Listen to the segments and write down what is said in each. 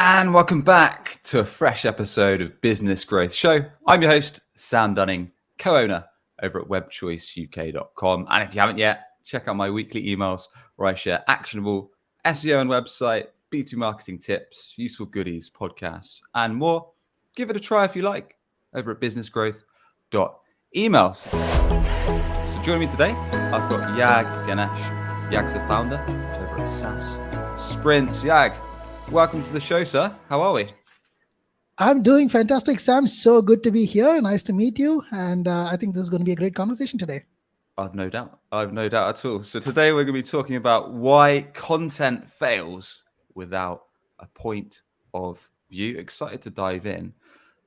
And welcome back to a fresh episode of Business Growth Show. I'm your host, Sam Dunning, co-owner over at webchoiceuk.com. And if you haven't yet, check out my weekly emails where I share actionable SEO and website, B2 marketing tips, useful goodies, podcasts, and more. Give it a try if you like over at businessgrowth.emails. So join me today. I've got Ganesh. Yag's the founder over at SaaS Sprints. Yag, welcome to the show, sir. How are we? I'm doing fantastic, Sam. So good to be here. Nice to meet you. And I think this is going to be a great conversation today. I've no doubt at all. So today we're going to be talking about why content fails without a point of view. Excited to dive in.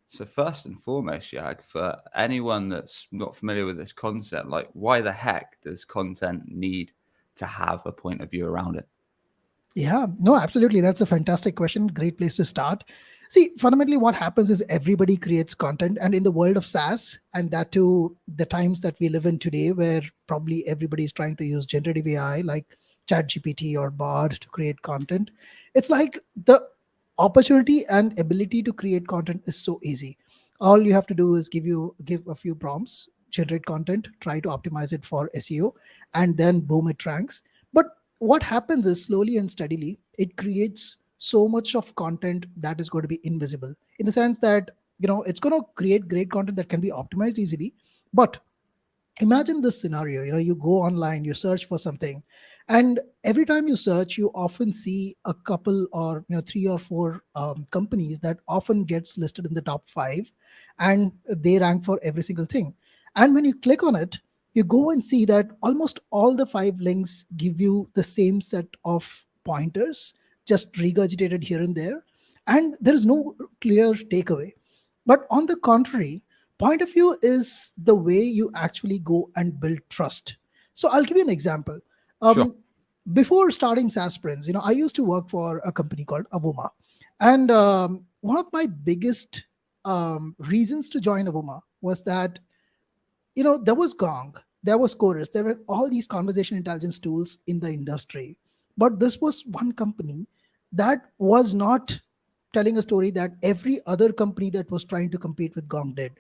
So first and foremost, Yag, for anyone that's not familiar with this concept, like why the heck does content need to have a point of view around it? Yeah, no, absolutely. That's a fantastic question. Great place to start. See, fundamentally, what happens is everybody creates content. And in the world of SaaS, and that too, the times that we live in today, where probably everybody is trying to use generative AI like ChatGPT or Bard to create content, it's like the opportunity and ability to create content is so easy. All you have to do is give a few prompts, generate content, try to optimize it for SEO, and then boom, it ranks. But what happens is slowly and steadily, it creates so much of content that is going to be invisible in the sense that, it's going to create great content that can be optimized easily. But imagine this scenario, you go online, you search for something, and every time you search, you often see a couple or, three or four companies that often gets listed in the top 5, and they rank for every single thing. And when you click on it, you go and see that almost all the 5 links give you the same set of pointers, just regurgitated here and there, and there is no clear takeaway. But on the contrary, point of view is the way you actually go and build trust. So I'll give you an example. Sure. Before starting SaaS Sprints, I used to work for a company called Avoma, and one of my biggest reasons to join Avoma was that there was Gong, there was Chorus, there were all these conversation intelligence tools in the industry. But this was one company that was not telling a story that every other company that was trying to compete with Gong did.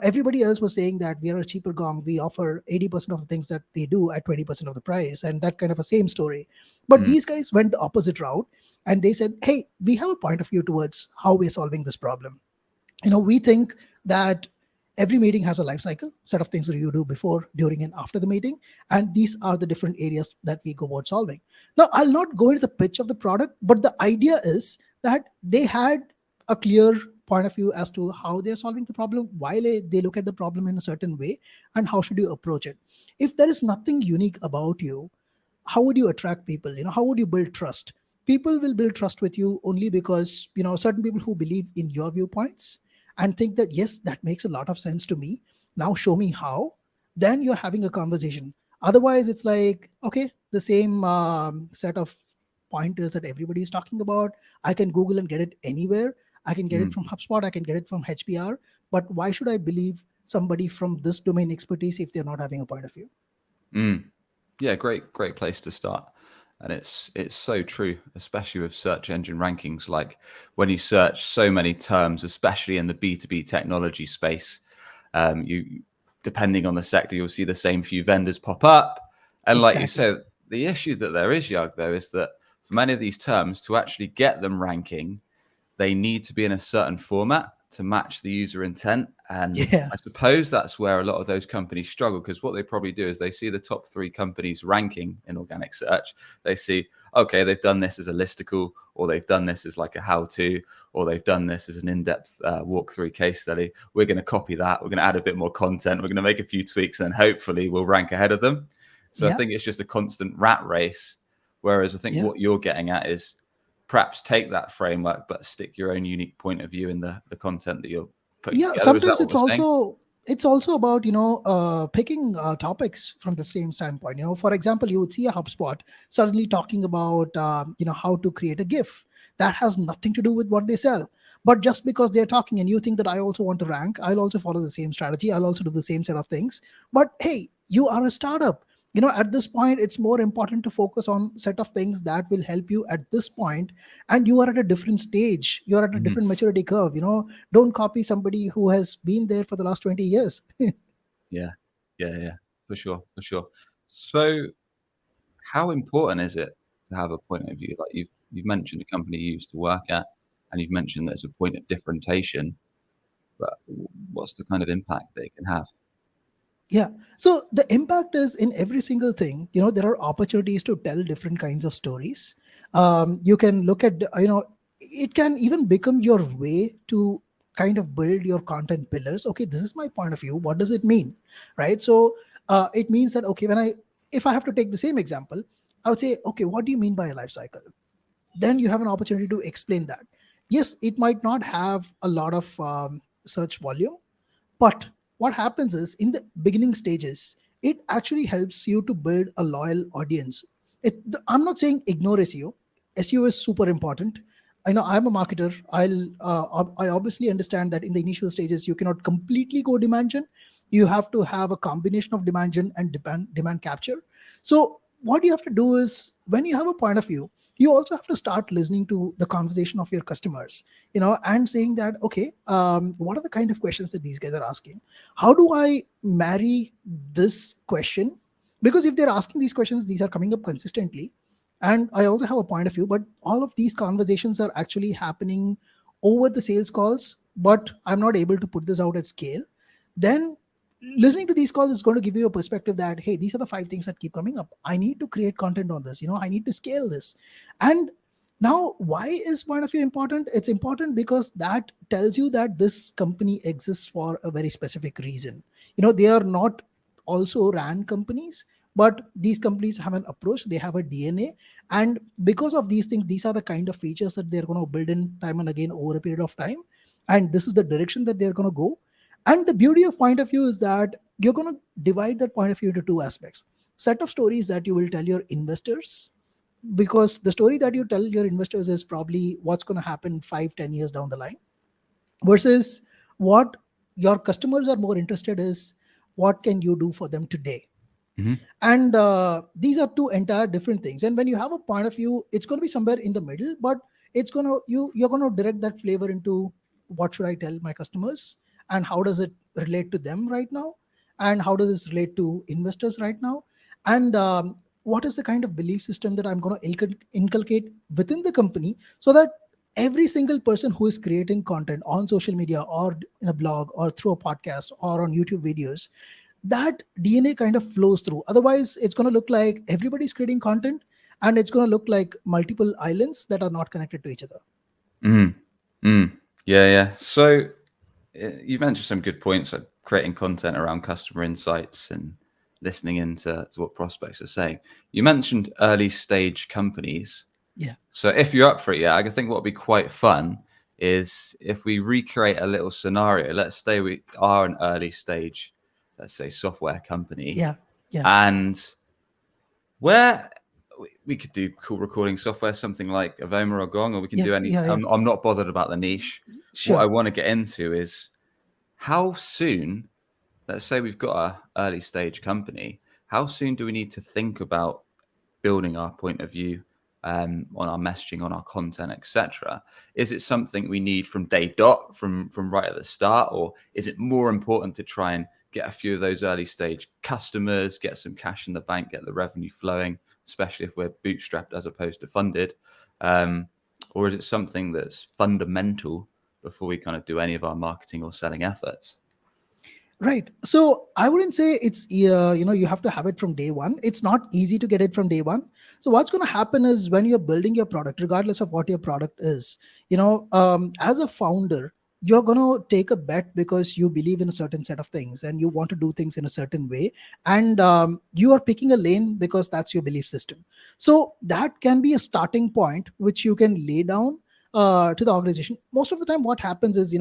Everybody else was saying that we are a cheaper Gong. We offer 80% of the things that they do at 20% of the price, and that kind of a same story. But these guys went the opposite route, and they said, hey, we have a point of view towards how we're solving this problem. We think that every meeting has a life cycle, set of things that you do before, during, and after the meeting. And these are the different areas that we go about solving. Now, I'll not go into the pitch of the product, but the idea is that they had a clear point of view as to how they're solving the problem, why they look at the problem in a certain way, and how should you approach it. If there is nothing unique about you, how would you attract people? How would you build trust? People will build trust with you only because, certain people who believe in your viewpoints and think that, yes, that makes a lot of sense to me. Now show me how. Then you're having a conversation. Otherwise, it's like, okay, the same set of pointers that everybody is talking about. I can Google and get it anywhere. I can get it from HubSpot. I can get it from HBR. But why should I believe somebody from this domain expertise if they're not having a point of view? Yeah, great place to start. And it's so true, especially with search engine rankings. Like when you search so many terms, especially in the B2B technology space, you, depending on the sector, you'll see the same few vendors pop up. And like you said, the issue that there is, Yag, though, is that for many of these terms, to actually get them ranking, they need to be in a certain format to match the user intent. And I suppose that's where a lot of those companies struggle, because what they probably do is they see the top 3 companies ranking in organic search. They see, okay, they've done this as a listicle, or they've done this as like a how-to, or they've done this as an in-depth walkthrough case study. We're going to copy that. We're going to add a bit more content. We're going to make a few tweaks, and hopefully we'll rank ahead of them. So I think it's just a constant rat race. Whereas I think what you're getting at is perhaps take that framework, but stick your own unique point of view in the content that you're putting together. Sometimes it's also about picking topics from the same standpoint. For example, you would see a HubSpot suddenly talking about how to create a GIF that has nothing to do with what they sell. But just because they're talking and you think that I also want to rank, I'll also follow the same strategy. I'll also do the same set of things. But hey, you are a startup. At this point it's more important to focus on set of things that will help you at this point, and you are at a different stage, you're at a Mhm. different maturity curve. Don't copy somebody who has been there for the last 20 years. Yeah, yeah, yeah, for sure, for sure. So, how important is it to have a point of view? Like you've mentioned a company you used to work at, and you've mentioned there's a point of differentiation. But what's the kind of impact that it can have? Yeah. So the impact is in every single thing. There are opportunities to tell different kinds of stories. You can look at, it can even become your way to kind of build your content pillars. Okay, this is my point of view. What does it mean? Right. So it means that, okay, if I have to take the same example, I would say, okay, what do you mean by a life cycle? Then you have an opportunity to explain that. Yes, it might not have a lot of search volume, but what happens is in the beginning stages, it actually helps you to build a loyal audience. I'm not saying ignore SEO. SEO is super important. I know I'm a marketer. I obviously understand that in the initial stages you cannot completely go demand gen. You have to have a combination of demand gen and demand capture. So what you have to do is when you have a point of view, you also have to start listening to the conversation of your customers, and saying that, okay, what are the kind of questions that these guys are asking? How do I marry this question? Because if they're asking these questions, these are coming up consistently, and I also have a point of view, but all of these conversations are actually happening over the sales calls, but I'm not able to put this out at scale. Then listening to these calls is going to give you a perspective that, hey, these are the five things that keep coming up. I need to create content on this. I need to scale this. And now, why is point of view important? It's important because that tells you that this company exists for a very specific reason. They are not also ran companies, but these companies have an approach, they have a DNA. And because of these things, these are the kind of features that they're going to build in time and again over a period of time. And this is the direction that they're going to go. And the beauty of point of view is that you're going to divide that point of view into two aspects: set of stories that you will tell your investors, because the story that you tell your investors is probably what's going to happen 5-10 years down the line, versus what your customers are more interested is what can you do for them today. Hmm. And these are two entire different things, and when you have a point of view, it's going to be somewhere in the middle, but you're going to direct that flavor into what should I tell my customers, and how does it relate to them right now, and how does this relate to investors right now, and what is the kind of belief system that I'm going to inculcate within the company, so that every single person who is creating content on social media or in a blog or through a podcast or on YouTube videos, that DNA kind of flows through. Otherwise, it's going to look like everybody's creating content, and it's going to look like multiple islands that are not connected to each other. Mm. Mm. Yeah, yeah. So you've mentioned some good points, like creating content around customer insights and listening into to what prospects are saying. You mentioned early stage companies. Yeah, So if you're up for it, yeah, I think what would be quite fun is if we recreate a little scenario. Let's say we are an early stage, let's say software company, yeah, yeah, and where we could do cool recording software, something like Avoma or Gong, or we can yeah, do any. yeah, yeah. I'm not bothered about the niche. What I Sure. want to get into is how soon, let's say we've got a early stage company, how soon do we need to think about building our point of view on our messaging, on our content, etc.? Is it something we need from day dot, from right at the start, or is it more important to try and get a few of those early stage customers, get some cash in the bank, get the revenue flowing, especially if we're bootstrapped as opposed to funded? Or is it something that's fundamental before we kind of do any of our marketing or selling efforts? Right. So I wouldn't say it's you have to have it from day one. It's not easy to get it from day one. So what's going to happen is when you're building your product, regardless of what your product is, as a founder, you're going to take a bet because you believe in a certain set of things and you want to do things in a certain way, and you are picking a lane because that's your belief system. So that can be a starting point which you can lay down to the organization. Most of the time, what happens is,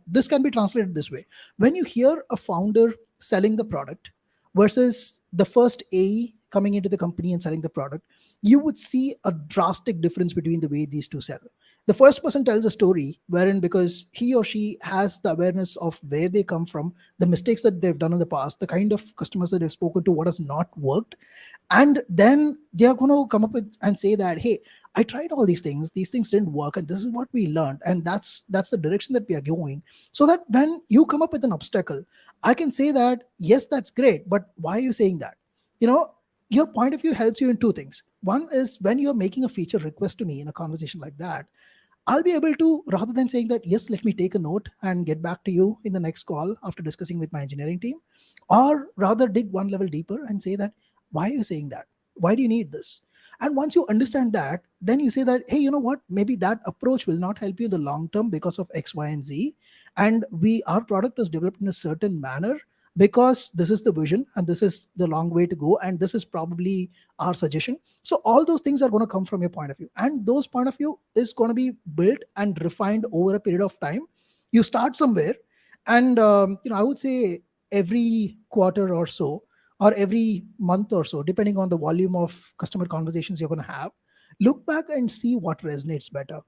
this can be translated this way: when you hear a founder selling the product versus the first AE coming into the company and selling the product, you would see a drastic difference between the way these two sell. The first person tells a story wherein, because he or she has the awareness of where they come from, the mistakes that they've done in the past, the kind of customers that they've spoken to, what has not worked, and then they are going to come up with and say that, hey, I tried all these things didn't work, and this is what we learned, and that's the direction that we are going. So that when you come up with an obstacle, I can say that, yes, that's great, but why are you saying that? you know your point of view helps you in two things. One is, when you're making a feature request to me in a conversation like that, I'll be able to, rather than saying that, yes, let me take a note and get back to you in the next call after discussing with my engineering team, or rather dig one level deeper and say that, why are you saying that? Why do you need this? And once you understand that, then you say that, hey, you know what? Maybe that approach will not help you in the long term because of X, Y, and Z. And our product is developed in a certain manner because this is the vision and this is the long way to go. And this is probably our suggestion. So all those things are going to come from your point of view, and those point of view is going to be built and refined over a period of time. You start somewhere, and I would say every quarter or so, or every month or so, depending on the volume of customer conversations you're going to have, look back and see what resonates better,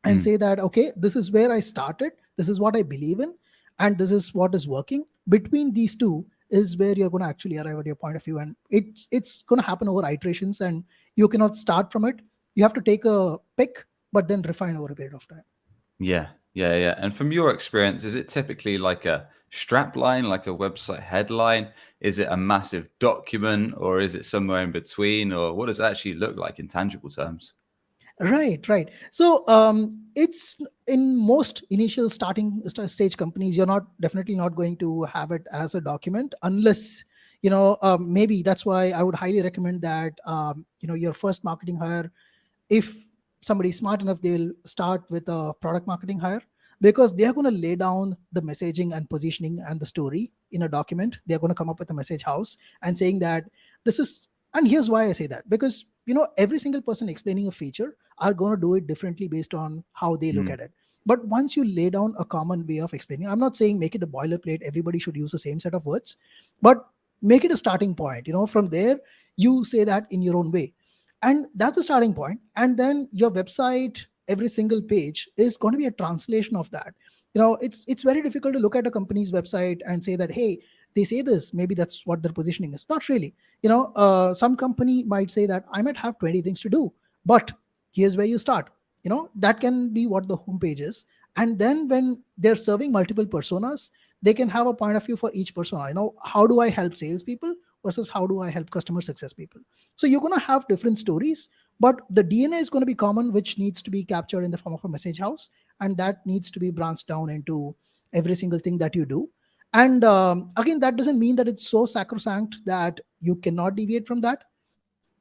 and Mm. say that, okay, this is where I started, this is what I believe in, and this is what is working. Between these two is where you're going to actually arrive at your point of view, and it's going to happen over iterations, and you cannot start from it. You have to take a pick, but then refine over a period of time. Yeah, yeah, yeah. And from your experience, is it typically like a strap line, like a website headline? Is it a massive document, or is it somewhere in between, or what does it actually look like in tangible terms? Right, right. So it's in most initial stage companies, you're not definitely not going to have it as a document, unless maybe that's why I would highly recommend that your first marketing hire, if somebody's smart enough, they'll start with a product marketing hire, because they are going to lay down the messaging and positioning and the story in a document. They're going to come up with a message house and saying that this is, and here's why I say that, because every single person explaining a feature are going to do it differently based on how they look Mm. at it. But once you lay down a common way of explaining, I'm not saying make it a boilerplate, everybody should use the same set of words, but make it a starting point. From there, you say that in your own way, and that's a starting point. And then your website, every single page is going to be a translation of that. It's very difficult to look at a company's website and say that, hey, they say this, maybe that's what their positioning is. Not really. Some company might say that I might have 20 things to do, but here's where you start. That can be what the homepage is. And then when they're serving multiple personas, they can have a point of view for each persona. How do I help salespeople versus how do I help customer success people? So you're going to have different stories, but the DNA is going to be common, which needs to be captured in the form of a message house, and that needs to be branched down into every single thing that you do. And again, that doesn't mean that it's so sacrosanct that you cannot deviate from that.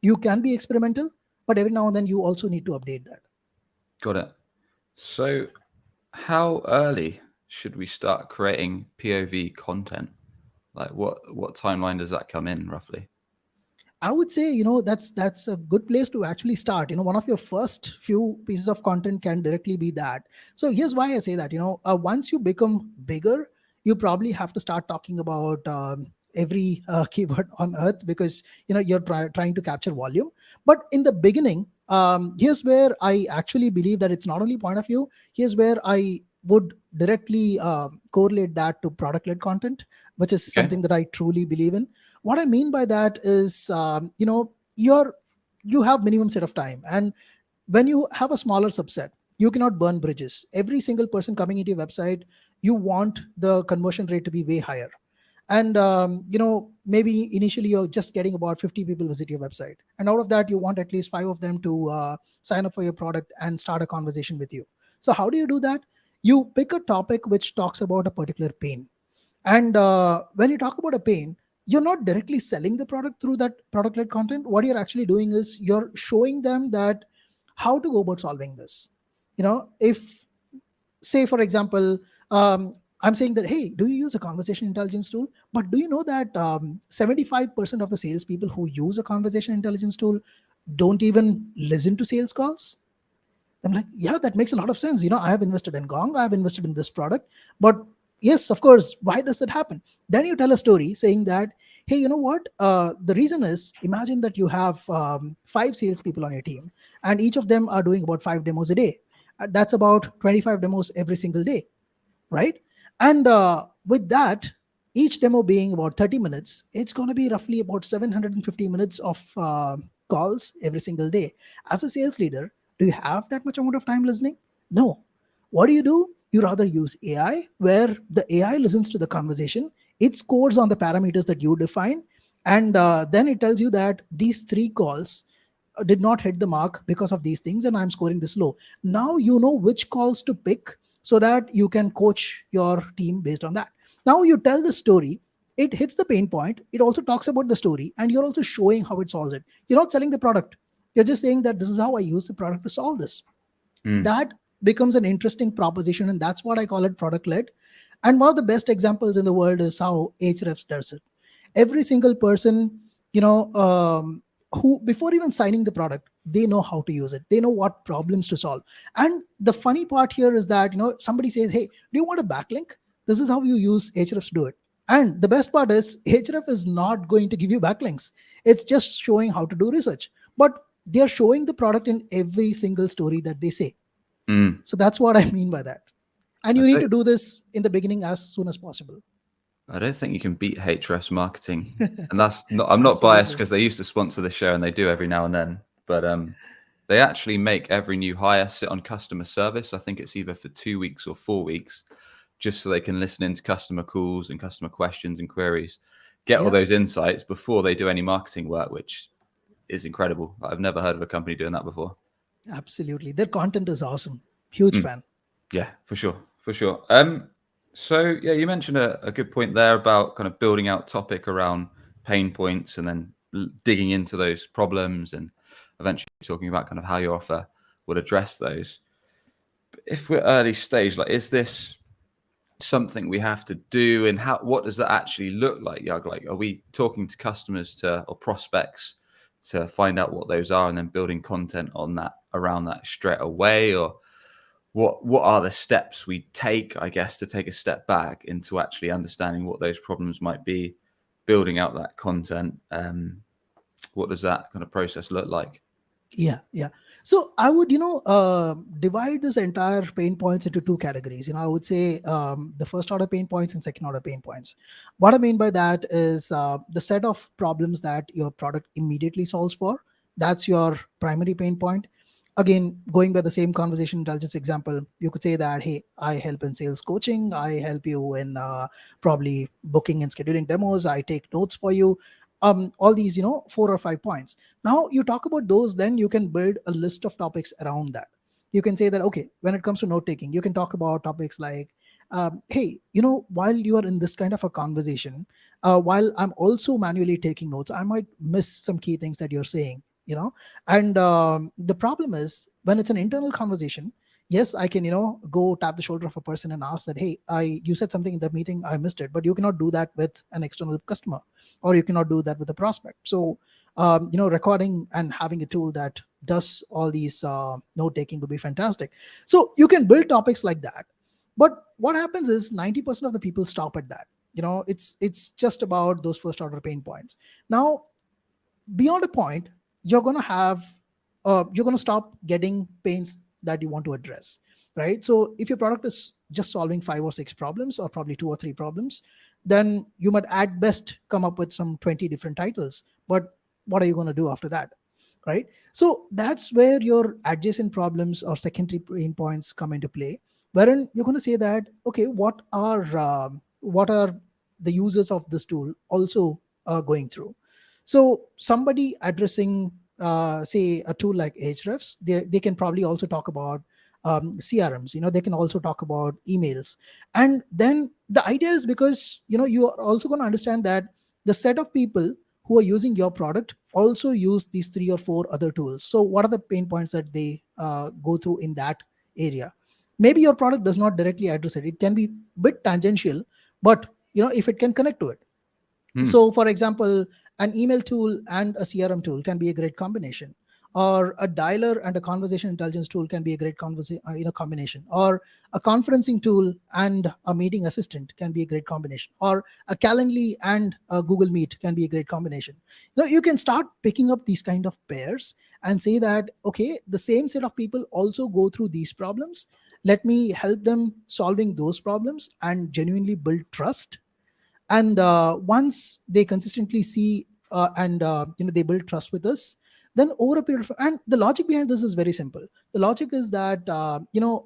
You can be experimental, but every now and then you also need to update that. Got it. So, how early should we start creating POV content? Like, what timeline does that come in roughly? I would say, that's a good place to actually start. One of your first few pieces of content can directly be that. So here's why I say that. Once you become bigger, you probably have to start talking about every keyword on earth, because you're trying to capture volume. But in the beginning, here's where I actually believe that it's not only point of view. Here's where I would directly correlate that to product-led content, which is Okay. something that I truly believe in. What I mean by that is, you have minimum set of time, and when you have a smaller subset, you cannot burn bridges. Every single person coming into your website, you want the conversion rate to be way higher. And maybe initially you're just getting about 50 people visit your website, and out of that you want at least 5 of them to sign up for your product and start a conversation with you. So how do you do that? You pick a topic which talks about a particular pain, and when you talk about a pain, you're not directly selling the product through that product led content. What you're actually doing is you're showing them that how to go about solving this. If, say, for example, I'm saying that, hey, do you use a conversation intelligence tool? But do you know that 75% of the salespeople who use a conversation intelligence tool don't even listen to sales calls? I'm like, yeah, that makes a lot of sense. I have invested in Gong, I have invested in this product. But yes, of course, why does that happen? Then you tell a story saying that, hey, you know what? The reason is, imagine that you have 5 salespeople on your team, and each of them are doing about 5 demos a day. That's about 25 demos every single day, right? And with that, each demo being about 30 minutes, it's going to be roughly about 750 minutes of calls every single day. As a sales leader, do you have that much amount of time listening? No. What do? You rather use AI, where the AI listens to the conversation, it scores on the parameters that you define, and then it tells you that these three calls did not hit the mark because of these things, and I'm scoring this low. Now you know which calls to pick, so that you can coach your team based on that. Now you tell the story, it hits the pain point, it also talks about the story, and you're also showing how it solves it. You're not selling the product, you're just saying that this is how I use the product to solve this. Mm. That becomes an interesting proposition, and that's what I call it product led. And one of the best examples in the world is how Ahrefs does it. Every single person, you know who, before even signing the product, they know how to use it, they know what problems to solve. And the funny part here is that, somebody says, hey, do you want a backlink? This is how you use Ahrefs to do it. And the best part is, Ahrefs is not going to give you backlinks, it's just showing how to do research. But they're showing the product in every single story that they say. Mm. So that's what I mean by that. And I you need don't, to do this in the beginning as soon as possible. I don't think you can beat HRS marketing, and that's not. I'm not biased Absolutely. because they used to sponsor the show and they do every now and then. But they actually make every new hire sit on customer service. I think it's either for 2 weeks or 4 weeks, just so they can listen into customer calls and customer questions and queries, get all Yeah, those insights before they do any marketing work, which is incredible. I've never heard of a company doing that before. absolutely. Their content is awesome. Huge Mm. fan. Yeah, for sure, for sure. So yeah, you mentioned a good point there about kind of building out topic around pain points and then digging into those problems and eventually talking about kind of how your offer would address those. If we're early stage, like, is this something we have to do, and what does that actually look like, Yag? Like, are we talking to customers or prospects to find out what those are and then building content on that, around that straight away? Or what are the steps we take, I guess, to take a step back into actually understanding what those problems might be, building out that content? What does that kind of process look like? Yeah, yeah. So I would, divide this entire pain points into two categories. I would say the first order pain points and second order pain points. What I mean by that is the set of problems that your product immediately solves for. That's your primary pain point. Again, going by the same conversation intelligence example, you could say that, hey, I help in sales coaching, I help you in probably booking and scheduling demos, I take notes for you. All these, 4 or 5 points. Now you talk about those, then you can build a list of topics around that. You can say that, okay, when it comes to note taking, you can talk about topics like, hey, while you are in this kind of a conversation, while I'm also manually taking notes, I might miss some key things that you're saying. And the problem is, when it's an internal conversation, yes, I can, go tap the shoulder of a person and ask that, hey, you said something in the meeting, I missed it. But you cannot do that with an external customer, or you cannot do that with a prospect. So recording and having a tool that does all these note taking would be fantastic. So you can build topics like that. But what happens is 90% of the people stop at that. It's just about those first order pain points. Now, beyond a point, you're going to have you're going to stop getting pains that you want to address, right? So if your product is just solving 5 or 6 problems, or probably 2 or 3 problems, then you might at best come up with some 20 different titles. But what are you going to do after that, right? So that's where your adjacent problems or secondary pain points come into play, wherein you're going to say that, okay, what are the users of this tool also going through. So somebody addressing, say, a tool like Ahrefs, they can probably also talk about CRMs. They can also talk about emails. And then the idea is, because you are also going to understand that the set of people who are using your product also use these 3 or 4 other tools. So what are the pain points that they go through in that area? Maybe your product does not directly address it. It can be a bit tangential, but if it can connect to it. Hmm. So, for example, an email tool and a CRM tool can be a great combination, or a dialer and a conversation intelligence tool can be a great combination, or a conferencing tool and a meeting assistant can be a great combination, or a Calendly and a Google Meet can be a great combination. You can start picking up these kind of pairs, and say that, okay, the same set of people also go through these problems. Let me help them solving those problems and genuinely build trust. And once they consistently see and they build trust with us, then over a period of, and the logic behind this is very simple. The logic is that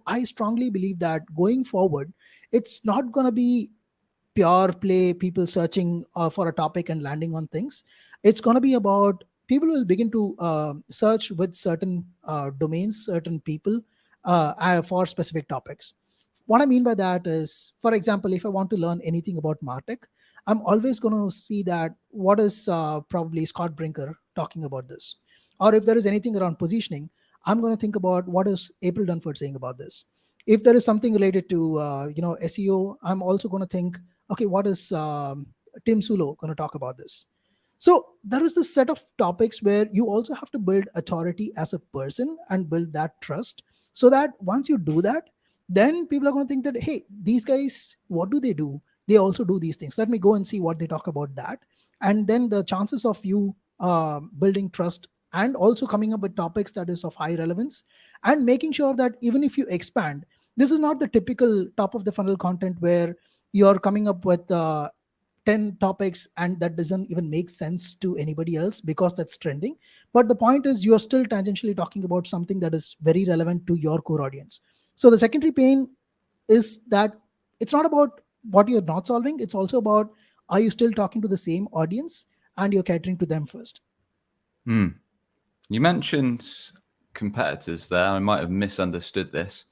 I strongly believe that going forward, it's not going to be pure play people searching for a topic and landing on things. It's going to be about people will begin to search with certain domains, certain people for specific topics. What I mean by that is, for example, if I want to learn anything about martech, I'm always going to see that what is probably Scott Brinker talking about this. Or if there is anything around positioning, I'm going to think about what is April Dunford saying about this. If there is something related to SEO, I'm also going to think, okay, what is Tim Sulo going to talk about this? So there is this set of topics where you also have to build authority as a person and build that trust, so that once you do that, then people are going to think that, hey, these guys, what do they do? They also do these things. Let me go and see what they talk about that. And then the chances of you building trust and also coming up with topics that is of high relevance, and making sure that even if you expand, this is not the typical top of the funnel content where you're coming up with 10 topics and that doesn't even make sense to anybody else because that's trending. But the point is, you're still tangentially talking about something that is very relevant to your core audience. So the secondary pain is that it's not about what you're not solving, it's also about, are you still talking to the same audience and you're catering to them first. Hmm. You mentioned competitors there. I might have misunderstood this,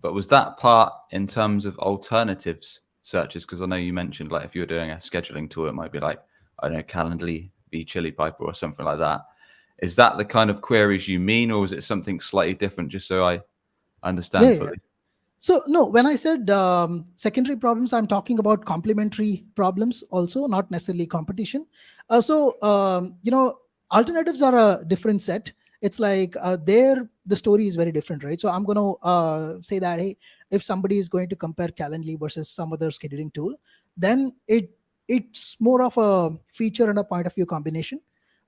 but was that part in terms of alternatives searches? Because I know you mentioned, like, if you're doing a scheduling tool, it might be like, I don't know, Calendly v Chili Piper or something like that. Is that the kind of queries you mean, or is it something slightly different, just so I Yeah, understand yeah. fully? So no, when I said secondary problems, I'm talking about complementary problems also, not necessarily competition. Alternatives are a different set. It's like there the story is very different, right? So I'm going to say that, hey, if somebody is going to compare Calendly versus some other scheduling tool, then it's more of a feature and a point of view combination,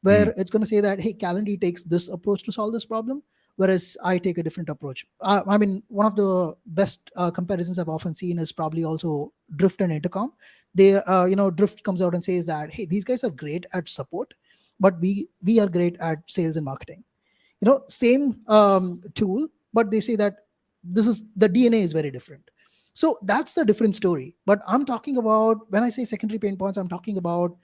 Hmm. where it's going to say that, hey, Calendly takes this approach to solve this problem, whereas I take a different approach. I mean, one of the best comparisons I've often seen is probably also Drift and Intercom. Drift comes out and says that, hey, these guys are great at support, but we are great at sales and marketing. Same tool, but they say that this is the DNA is very different. So that's the different story. But I'm talking about, when I say secondary pain points, I'm talking about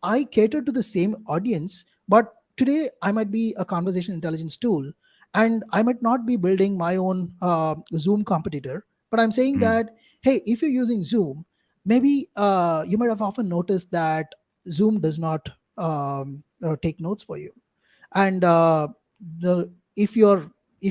I cater to the same audience, but today I might be a conversation intelligence tool and I might not be building my own Zoom competitor. But I'm saying Hmm. that, hey, if you're using Zoom, maybe you might have often noticed that Zoom does not take notes for you. And the if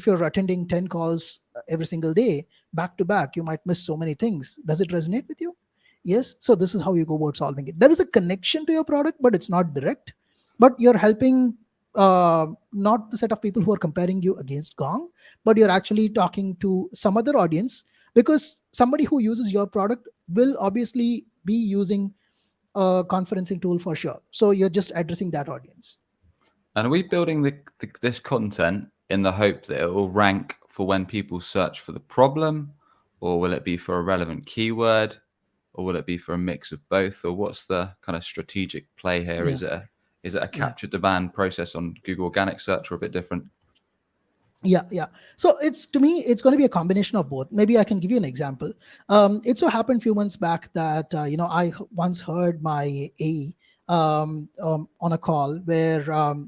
you're attending 10 calls every single day back to back, you might miss so many things. Does it resonate with you? Yes. So this is how you go about solving it. There is a connection to your product, but it's not direct. But you're helping not the set of people who are comparing you against Gong, but you're actually talking to some other audience, because somebody who uses your product will obviously be using a conferencing tool for sure. So you're just addressing that audience. And are we building this content in the hope that it will rank for when people search for the problem, or will it be for a relevant keyword, or will it be for a mix of both? Or what's the kind of strategic play here? Yeah. Is it a Yeah. capture demand process on Google Organic Search, or a bit different? Yeah. So it's, to me, it's going to be a combination of both. Maybe I can give you an example. It so happened a few months back that once heard my AE on a call where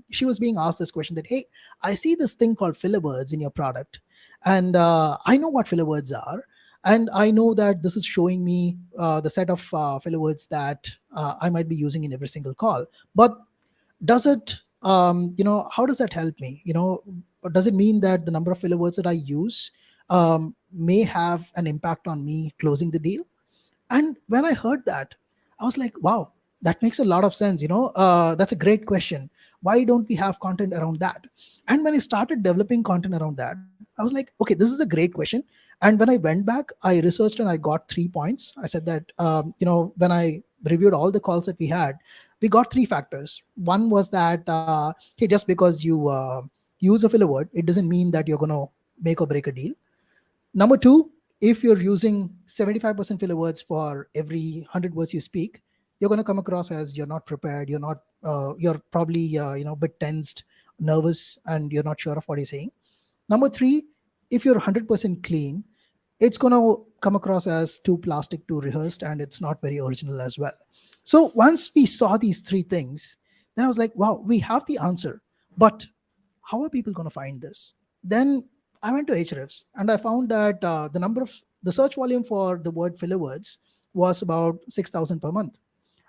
she was being asked this question that, hey, I see this thing called filler words in your product, and I know what filler words are, and I know that this is showing me the set of filler words that I might be using in every single call. But does it how does that help me? Does it mean that the number of filler words that I use may have an impact on me closing the deal? And when I heard that, I was like, wow, that makes a lot of sense. That's a great question. Why don't we have content around that? And when I started developing content around that, I was like, okay, this is a great question. And when I went back, I researched and I got 3 points. I said that, when I reviewed all the calls that we had, we got three factors. One was that, hey, just because you use a filler word, it doesn't mean that you're going to make or break a deal. Number two, if you're using 75% filler words for every 100 words you speak, you're going to come across as you're not prepared. You're probably a bit tensed, nervous, and you're not sure of what you're saying. Number three, if you're 100% clean, it's going to come across as too plastic, too rehearsed, and it's not very original as well. So once we saw these three things, then I was like, wow, we have the answer. But how are people going to find this? Then I went to Ahrefs and I found that the search volume for the word filler words was about 6,000 per month.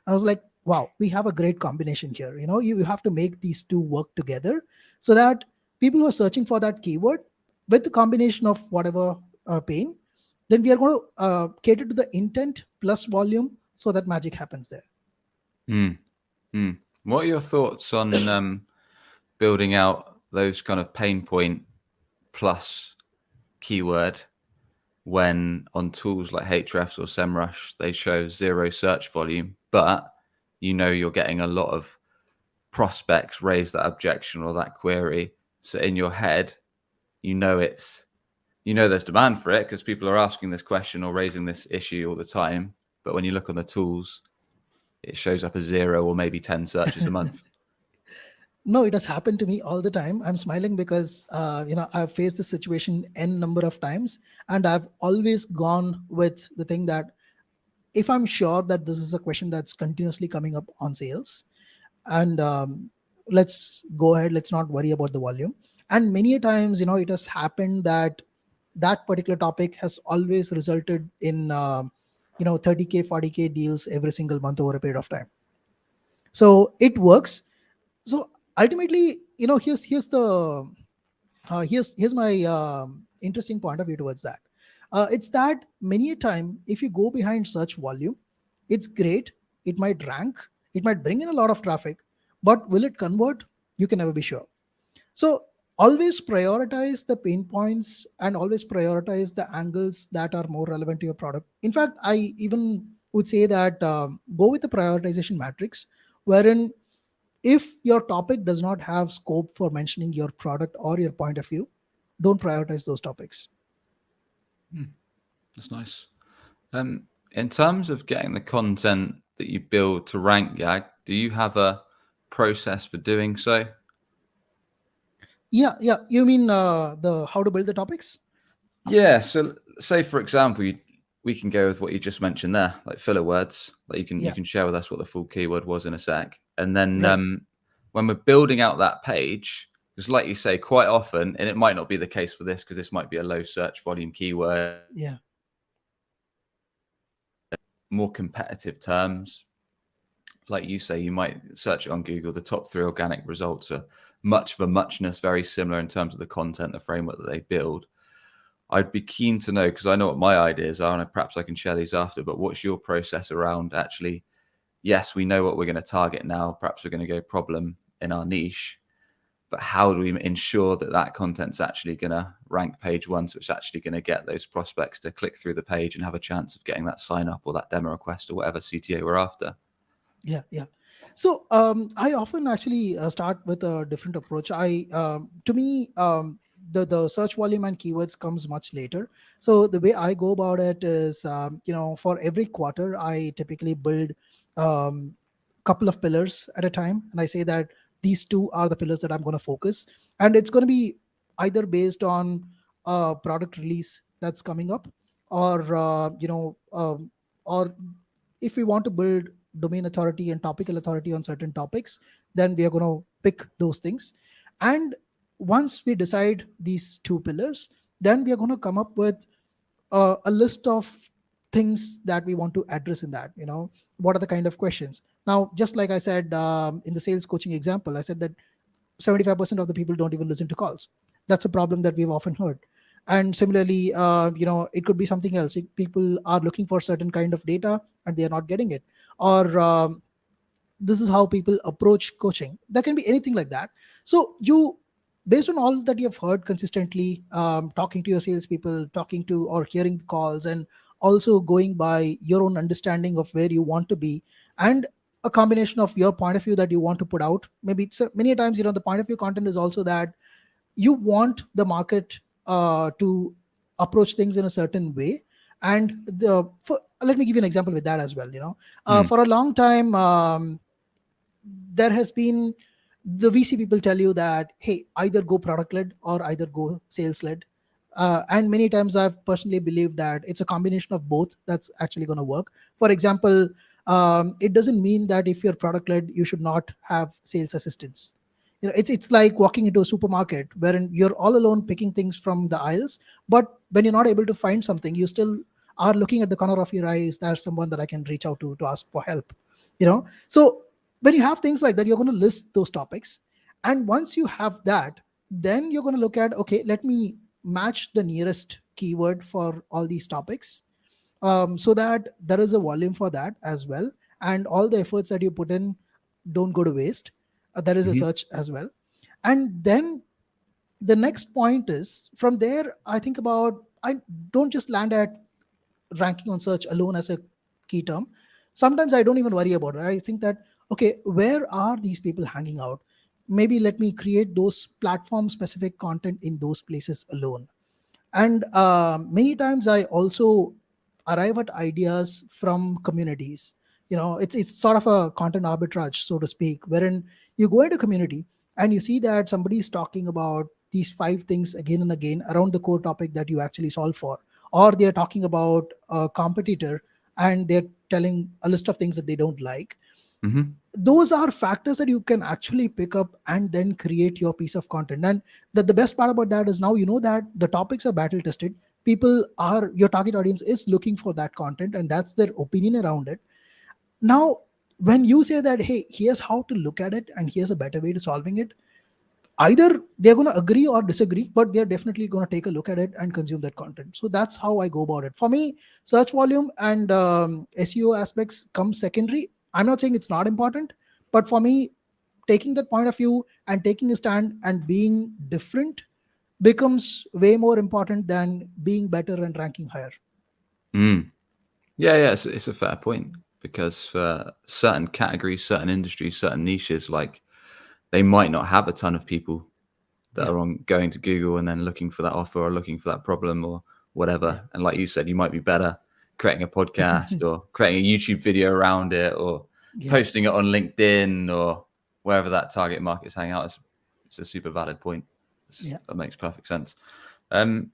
I was like, wow, we have a great combination here. You have to make these two work together so that people who are searching for that keyword with the combination of whatever pain, then we are going to cater to the intent plus volume so that magic happens there. What are your thoughts on building out those kind of pain point plus keyword when on tools like Ahrefs or SEMrush, they show zero search volume, but you're getting a lot of prospects raise that objection or that query. So in your head, there's demand for it because people are asking this question or raising this issue all the time. But when you look on the tools, it shows up as 0 or maybe 10 searches a month. No, it has happened to me all the time. I'm smiling because I've faced this situation n number of times, and I've always gone with the thing that if I'm sure that this is a question that's continuously coming up on sales, and let's go ahead, let's not worry about the volume. And many a times, it has happened that that particular topic has always resulted in 30K 40K deals every single month over a period of time. So it works. So ultimately, here's my interesting point of view towards that. It's that many a time, if you go behind search volume, it's great, it might rank, it might bring in a lot of traffic, but will it convert? You can never be sure. So always prioritize the pain points and always prioritize the angles that are more relevant to your product. In fact, I even would say that go with the prioritization matrix, wherein if your topic does not have scope for mentioning your product or your point of view, don't prioritize those topics. That's nice. In terms of getting the content that you build to rank, Yag, do you have a process for doing so? Yeah. You mean the how to build the topics? Yeah. So say, for example, we can go with what you just mentioned there, like filler words. Like you can share with us what the full keyword was in a sec. And then when we're building out that page, because like you say, quite often, and it might not be the case for this because this might be a low search volume keyword. Yeah. More competitive terms. Like you say, you might search it on Google. The top 3 organic results are much of a muchness, very similar in terms of the content, the framework that they build. I'd be keen to know, because I know what my ideas are, and perhaps I can share these after, but what's your process around actually, yes, we know what we're going to target now. Perhaps we're going to go problem in our niche, but how do we ensure that that content's actually going to rank page 1, so it's actually going to get those prospects to click through the page and have a chance of getting that sign up or that demo request or whatever CTA we're after? Yeah. So I often actually start with a different approach. To me, the search volume and keywords comes much later. So the way I go about it is, for every quarter, I typically build couple of pillars at a time, and I say that these 2 are the pillars that I'm going to focus, and it's going to be either based on a product release that's coming up, or or if we want to build domain authority and topical authority on certain topics, then we are going to pick those things. And once we decide these 2 pillars, then we are going to come up with a list of things that we want to address in that. What are the kind of questions? Now, just like I said, in the sales coaching example, I said that 75% of the people don't even listen to calls. That's a problem that we've often heard. And similarly, it could be something else. People are looking for certain kind of data and they are not getting it, or this is how people approach coaching. That can be anything like that. So you, based on all that you have heard consistently, talking to your salespeople, talking to or hearing the calls, and also going by your own understanding of where you want to be, and a combination of your point of view that you want to put out. Maybe many times, the point of view content is also that you want the market to approach things in a certain way. And let me give you an example with that as well. Mm. For a long time, there has been, the VC people tell you that, hey, either go product led or either go sales led. And many times I've personally believed that it's a combination of both that's actually going to work. For example, it doesn't mean that if you're product led, you should not have sales assistants. It's like walking into a supermarket wherein you're all alone picking things from the aisles, but when you're not able to find something, you still are looking at the corner of your eye. Is there someone that I can reach out to ask for help? So when you have things like that, you're going to list those topics. And once you have that, then you're going to look at, okay, let me match the nearest keyword for all these topics, so that there is a volume for that as well. And all the efforts that you put in don't go to waste. There is a Hmm. search as well. And then the next point is, from there, I think about, I don't just land at ranking on search alone as a key term. Sometimes I don't even worry about it. I think that, okay, where are these people hanging out? Maybe let me create those platform specific content in those places alone. And many times I also arrive at ideas from communities. It's sort of a content arbitrage, so to speak, wherein you go into community and you see that somebody is talking about these five things again and again around the core topic that you actually solve for, or they're talking about a competitor and they're telling a list of things that they don't like. Hmm. Those are factors that you can actually pick up and then create your piece of content. And the best part about that is, now you know that the topics are battle tested. People are, your target audience is looking for that content, and that's their opinion around it. Now, when you say that, hey, here's how to look at it and here's a better way to solving it, either they're going to agree or disagree, but they're definitely going to take a look at it and consume that content. So that's how I go about it. For me, search volume and SEO aspects come secondary. I'm not saying it's not important, but for me, taking that point of view and taking a stand and being different becomes way more important than being better and ranking higher. Mm. Yeah, it's a fair point, because for certain categories, certain industries, certain niches, like, they might not have a ton of people that Yeah, are on going to Google and then looking for that offer or looking for that problem or yeah, whatever. And like you said, you might be better creating a podcast or creating a YouTube video around it, or yeah. posting it on LinkedIn or wherever that target market's hanging out. It's a super valid point. Yeah. That makes perfect sense. Um,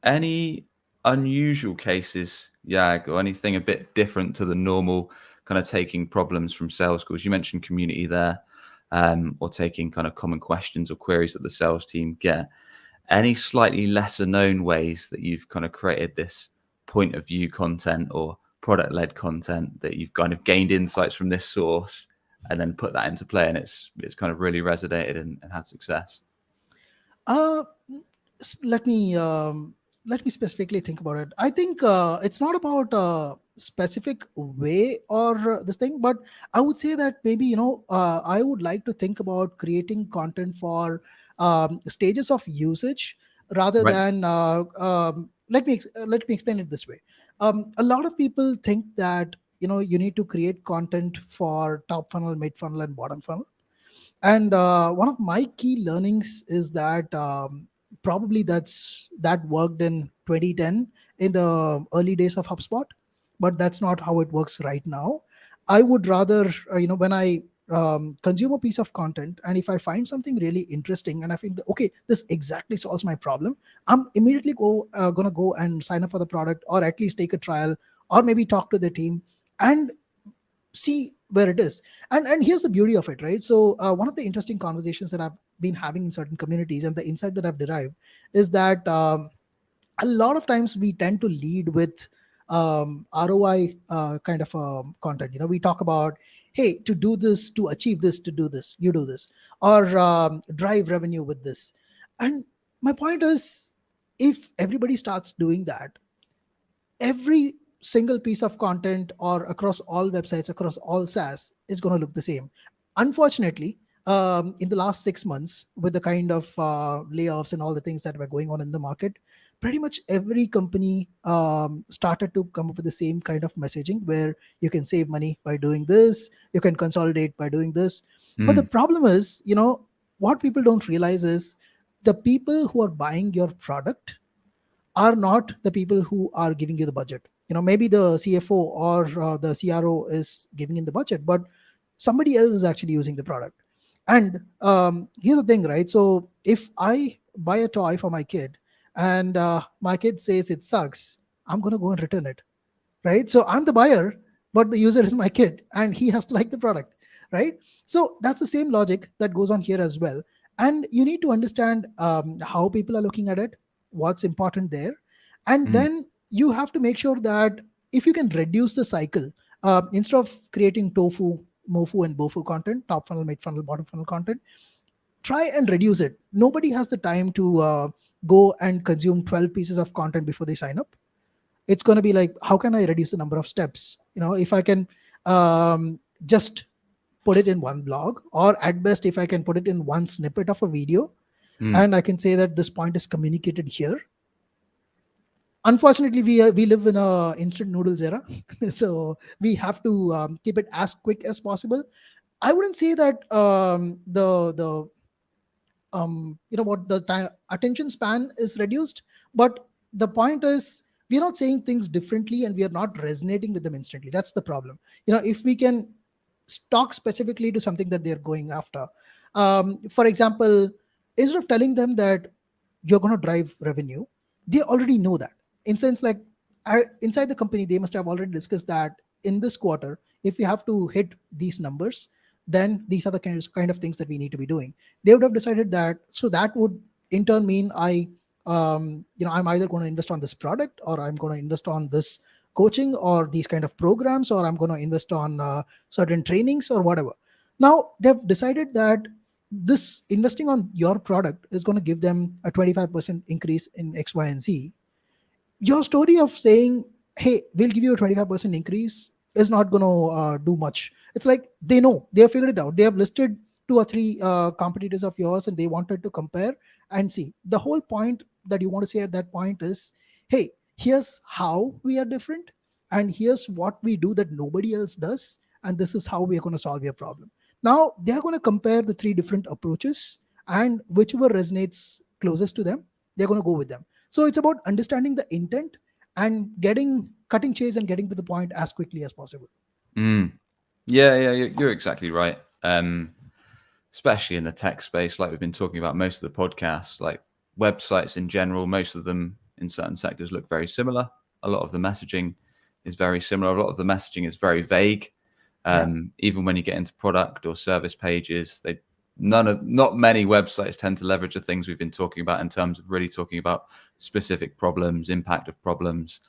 any unusual cases, Yag, or anything a bit different to the normal kind of taking problems from sales calls? You mentioned community there, or taking kind of common questions or queries that the sales team get. Any slightly lesser known ways that you've kind of created this point of view content or product led content, that you've kind of gained insights from this source and then put that into play, and it's kind of really resonated and had success? Uh, let me specifically think about it. I think it's not about a specific way or this thing, but I would say that maybe I would like to think about creating content for stages of usage rather Right. than. Let me explain it this way. A lot of people think that you need to create content for top funnel, mid funnel, and bottom funnel. And one of my key learnings is that probably that worked in 2010 in the early days of HubSpot, but that's not how it works right now. I would rather, when I consume a piece of content, and if I find something really interesting and I think that, okay, this exactly solves my problem, I'm immediately gonna go and sign up for the product, or at least take a trial, or maybe talk to the team and see where it is. And here's the beauty of it, right? So one of the interesting conversations that I've been having in certain communities, and the insight that I've derived, is that a lot of times we tend to lead with ROI kind of content. We talk about, hey, to do this, to achieve this, to do this, you do this, or drive revenue with this. And my point is, if everybody starts doing that, every single piece of content, or across all websites, across all SaaS, is going to look the same. Unfortunately, in the last 6 months, with the kind of layoffs and all the things that were going on in the market, pretty much every company started to come up with the same kind of messaging, where you can save money by doing this, you can consolidate by doing this. But the Mm. problem is, what people don't realize is, the people who are buying your product are not the people who are giving you the budget. Maybe the CFO or the CRO is giving in the budget, but somebody else is actually using the product. And here's the thing, right? So if I buy a toy for my kid and my kid says it sucks, I'm going to go and return it, right? So I'm the buyer, but the user is my kid and he has to like the product, right? So that's the same logic that goes on here as well. And you need to understand how people are looking at it, what's important there. And Mm, then you have to make sure that if you can reduce the cycle, instead of creating tofu, mofu, and bofu content, top funnel, mid funnel, bottom funnel content, try and reduce it. Nobody has the time to go and consume 12 pieces of content before they sign up. It's going to be like, how can I reduce the number of steps? If I can just put it in one blog, or at best if I can put it in one snippet of a video, mm. and I can say that this point is communicated here. Unfortunately, we live in a instant noodles era, so we have to keep it as quick as possible. I wouldn't say that the what the time attention span is reduced, but the point is we're not saying things differently and we are not resonating with them instantly. That's the problem. If we can talk specifically to something that they're going after, for example, instead of telling them that you're going to drive revenue, they already know that. In sense, like, inside the company they must have already discussed that in this quarter, if we have to hit these numbers, then these are the kind of things that we need to be doing. They would have decided that. So that would in turn mean I'm either going to invest on this product, or I'm going to invest on this coaching or these kind of programs, or I'm going to invest on certain trainings or whatever. Now they've decided that this investing on your product is going to give them a 25% increase in X, Y, and Z. Your story of saying, hey, we'll give you a 25% increase is not going to do much. It's like they know, they have figured it out. They have listed two or three competitors of yours and they wanted to compare and see. The whole point that you want to say at that point is, hey, here's how we are different, and here's what we do that nobody else does, and this is how we are going to solve your problem. Now they're going to compare the three different approaches, and whichever resonates closest to them, they're going to go with them. So it's about understanding the intent and getting cutting chase and getting to the point as quickly as possible. Mm. Yeah, you're exactly right. Especially in the tech space, like we've been talking about most of the podcasts, like websites in general, most of them in certain sectors look very similar. A lot of the messaging is very similar. A lot of the messaging is very vague. Yeah. Even when you get into product or service pages, not many websites tend to leverage the things we've been talking about in terms of really talking about specific problems, impact of problems,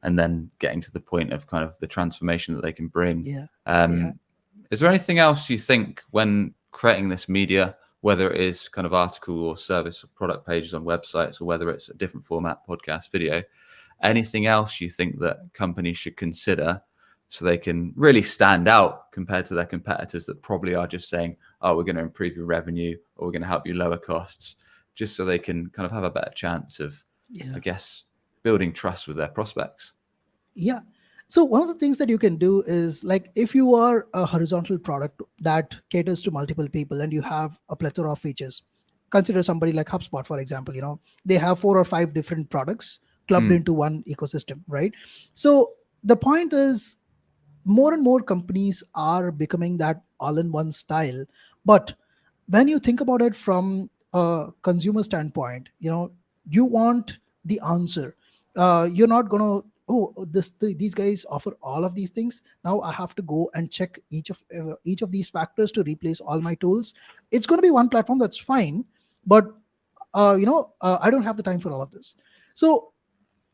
and then getting to the point of kind of the transformation that they can bring. Yeah. Is there anything else you think when creating this media, whether it is kind of article or service or product pages on websites, or whether it's a different format, podcast, video, anything else you think that companies should consider so they can really stand out compared to their competitors that probably are just saying, oh, we're going to improve your revenue, or we're going to help you lower costs, just so they can kind of have a better chance of, Yeah. I guess, building trust with their prospects? Yeah. So one of the things that you can do is, like, if you are a horizontal product that caters to multiple people and you have a plethora of features, consider somebody like HubSpot, for example. They have 4 or 5 different products clubbed Mm, into one ecosystem, right? So the point is, more and more companies are becoming that all-in-one style. But when you think about it from a consumer standpoint, you want the answer. You're not gonna, oh, these guys offer all of these things. Now I have to go and check each of these factors to replace all my tools. It's going to be one platform, that's fine, but I don't have the time for all of this. So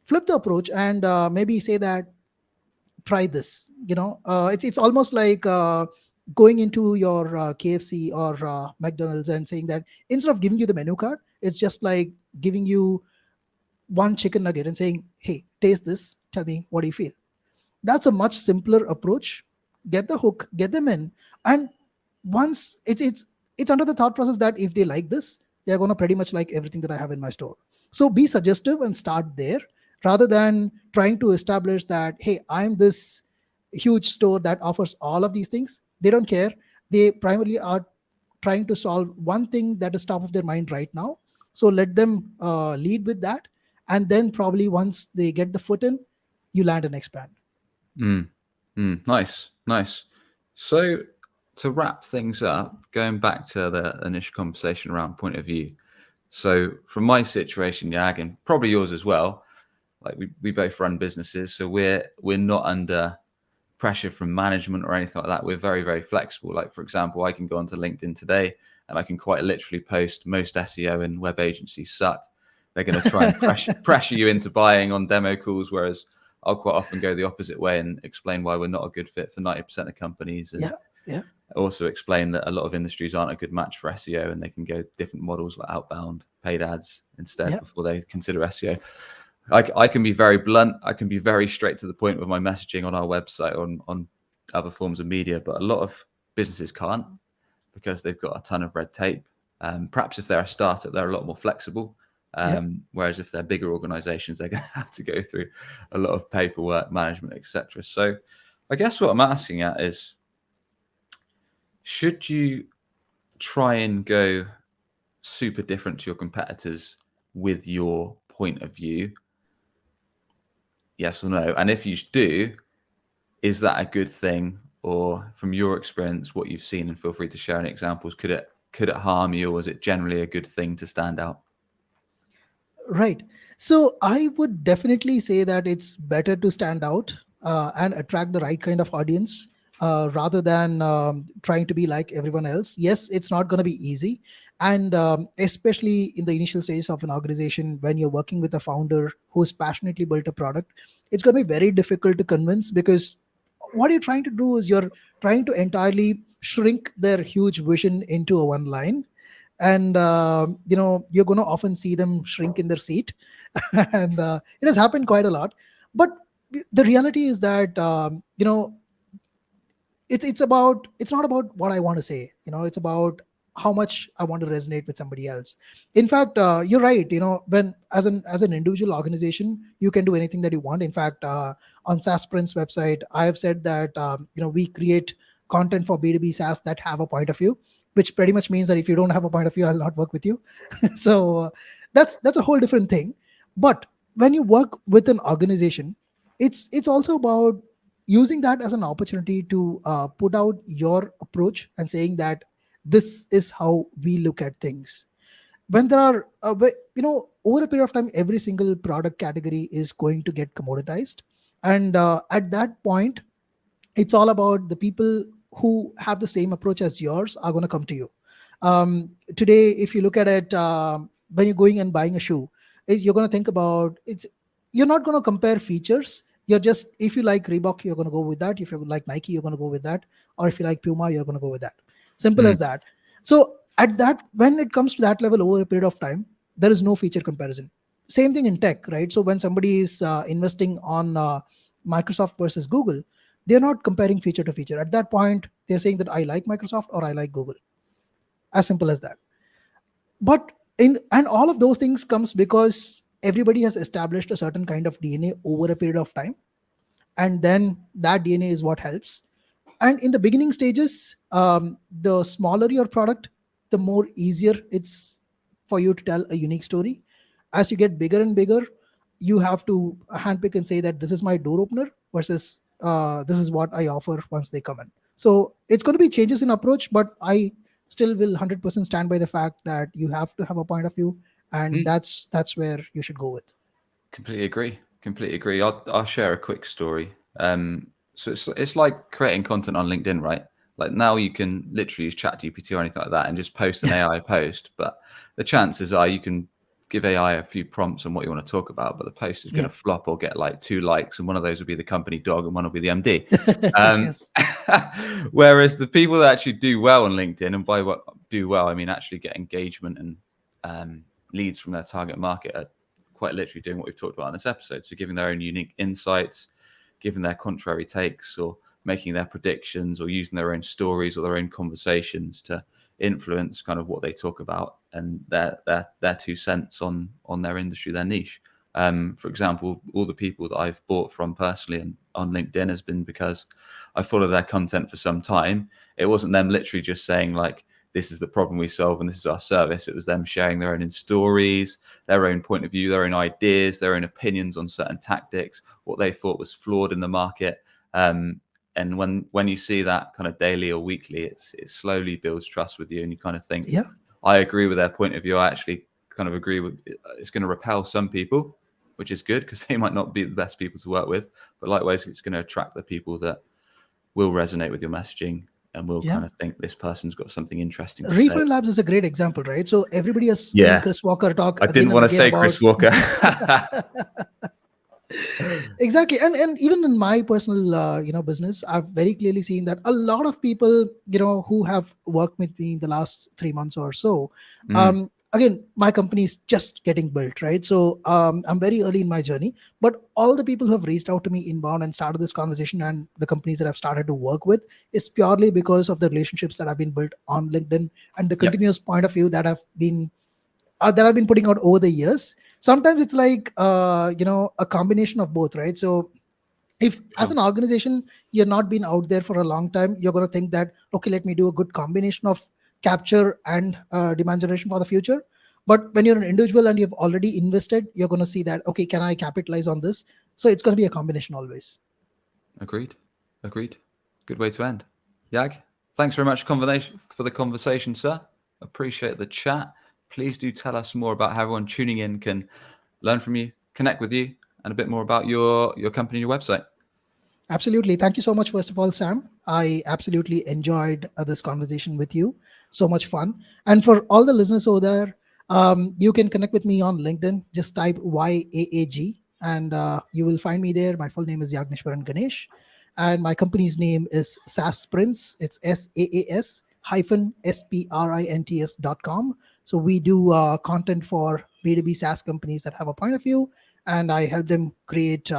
flip the approach and maybe say that, try this. It's almost like going into your KFC or McDonald's and saying that instead of giving you the menu card, it's just like giving you one chicken nugget and saying, hey, taste this, tell me what do you feel. That's a much simpler approach. Get the hook, get them in. And once it's under the thought process that if they like this, they're going to pretty much like everything that I have in my store. So be suggestive and start there, rather than trying to establish that, hey, I'm this huge store that offers all of these things. They don't care. They primarily are trying to solve one thing that is top of their mind right now. So let them lead with that, and then probably once they get the foot in, you land and expand. Mm, nice, nice. So to wrap things up, going back to the initial conversation around point of view. So from my situation, Yag, and probably yours as well, like we both run businesses, so we're not under pressure from management or anything like that. We're very, very flexible. Like, for example, I can go onto LinkedIn today and I can quite literally post most SEO and web agencies suck. They're going to try and pressure you into buying on demo calls, whereas I'll quite often go the opposite way and explain why we're not a good fit for 90% of companies, and Yeah, yeah, also explain that a lot of industries aren't a good match for SEO and they can go different models like outbound paid ads instead yeah, before they consider SEO. I can be very blunt. I can be very straight to the point with my messaging on our website, on other forms of media, but a lot of businesses can't because they've got a ton of red tape. Perhaps if they're a startup, they're a lot more flexible. yeah. Whereas if they're bigger organizations, they're going to have to go through a lot of paperwork, management, etc. So I guess what I'm asking at is, should you try and go super different to your competitors with your point of view? Yes or no? And if you do, is that a good thing? Or from your experience, what you've seen, and feel free to share any examples, could it harm you, or is it generally a good thing to stand out? Right. So I would definitely say that it's better to stand out and attract the right kind of audience rather than trying to be like everyone else. Yes, it's not going to be easy. And especially in the initial stages of an organization, when you're working with a founder who's passionately built a product, it's going to be very difficult to convince, because what you're trying to do is you're trying to entirely shrink their huge vision into a one line. And you're going to often see them shrink in their seat. And it has happened quite a lot. But the reality is that it's not about what I want to say. It's about how much I want to resonate with somebody else. In fact, you're right. When as an individual organization, you can do anything that you want. In fact, on SaaS Prince website, I have said that we create content for B2B SaaS that have a point of view, which pretty much means that if you don't have a point of view, I'll not work with you. So that's a whole different thing. But when you work with an organization, it's also about using that as an opportunity to put out your approach and saying that this is how we look at things. When there are over a period of time, every single product category is going to get commoditized. And at that point, it's all about the people who have the same approach as yours are going to come to you. Today, if you look at it, when you're going and buying a shoe, you're going to think about it's. You're not going to compare features. You're just, if you like Reebok, you're going to go with that. If you like Nike, you're going to go with that. Or if you like Puma, you're going to go with that. Simple Mm, as that. So at that, when it comes to that level over a period of time, there is no feature comparison. Same thing in tech, right? So when somebody is investing on Microsoft versus Google, they're not comparing feature to feature. At that point, they're saying that I like Microsoft or I like Google. As simple as that. But and all of those things comes because everybody has established a certain kind of DNA over a period of time, and then that DNA is what helps. And in the beginning stages, the smaller your product, the more easier it's for you to tell a unique story. As you get bigger and bigger, you have to handpick and say that this is my door opener versus this is what I offer once they come in. So it's going to be changes in approach, but I still will 100% stand by the fact that you have to have a point of view, and mm, that's where you should go with. completely agree. Completely agree. I'll share a quick story. So it's like creating content on LinkedIn, right? Like now you can literally use ChatGPT or anything like that and just post an AI post, but the chances are you can give AI a few prompts on what you want to talk about, but the post is going Yeah. to flop or get like 2 likes, and one of those will be the company dog and one will be the MD. Um, Yes. whereas the people that actually do well on LinkedIn, and by what do well, I mean actually get engagement and leads from their target market, are quite literally doing what we've talked about in this episode. So giving their own unique insights, giving their contrary takes, or making their predictions, or using their own stories or their own conversations to influence kind of what they talk about and their 2 cents on their industry, their niche. For example, all the people that I've bought from personally and on LinkedIn has been because I follow their content for some time. It wasn't them literally just saying like, this is the problem we solve and this is our service. It was them sharing their own stories, their own point of view, their own ideas, their own opinions on certain tactics, what they thought was flawed in the market. And when you see that kind of daily or weekly, it slowly builds trust with you, and you kind of think, Yeah. I agree with their point of view. I actually kind of agree with it's going to repel some people, which is good because they might not be the best people to work with. But likewise, it's going to attract the people that will resonate with your messaging and will kind of think this person's got something interesting to say. Refund Labs is a great example, right? So everybody has seen Yeah. Chris Walker talk I again didn't and want to again say about Chris Walker. Exactly. And even in my personal business, I've very clearly seen that a lot of people who have worked with me in the last 3 months or so, again, my company is just getting built, right? So I'm very early in my journey, but all the people who have reached out to me inbound and started this conversation, and the companies that I've started to work with, is purely because of the relationships that have been built on LinkedIn and the continuous point of view that I've been putting out over the years. Sometimes it's like a combination of both, right? So if as an organization you're not been out there for a long time, you're going to think that, okay, let me do a good combination of capture and demand generation for the future. But when you're an individual and you've already invested, you're going to see that, okay, can I capitalize on this? So it's going to be a combination always. Agreed. Good way to end. Yag, thanks very much for the conversation, sir. Appreciate the chat. Please do tell us more about how everyone tuning in can learn from you, connect with you, and a bit more about your company and your website. Absolutely. Thank you so much, first of all, Sam. I absolutely enjoyed this conversation with you. So much fun. And for all the listeners over there, you can connect with me on LinkedIn. Just type YAAG and you will find me there. My full name is Yaagneshwaran Ganesh. And my company's name is SaaS Sprints. It's SaaS hyphen sprints.com. So we do content for B2B SaaS companies that have a point of view, and I help them create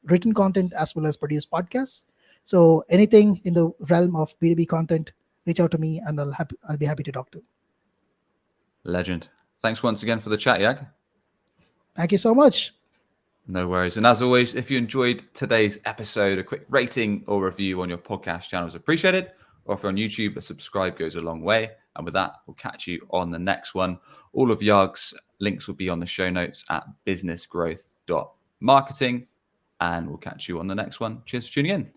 written content as well as produce podcasts. So anything in the realm of B2B content, reach out to me and I'll be happy to talk to. Legend. Thanks once again for the chat, Yag. Thank you so much. No worries. And as always, if you enjoyed today's episode, a quick rating or review on your podcast channel is appreciated. Or if you're on YouTube, a subscribe goes a long way. And with that, we'll catch you on the next one. All of Yag's links will be on the show notes at businessgrowth.marketing. And we'll catch you on the next one. Cheers for tuning in.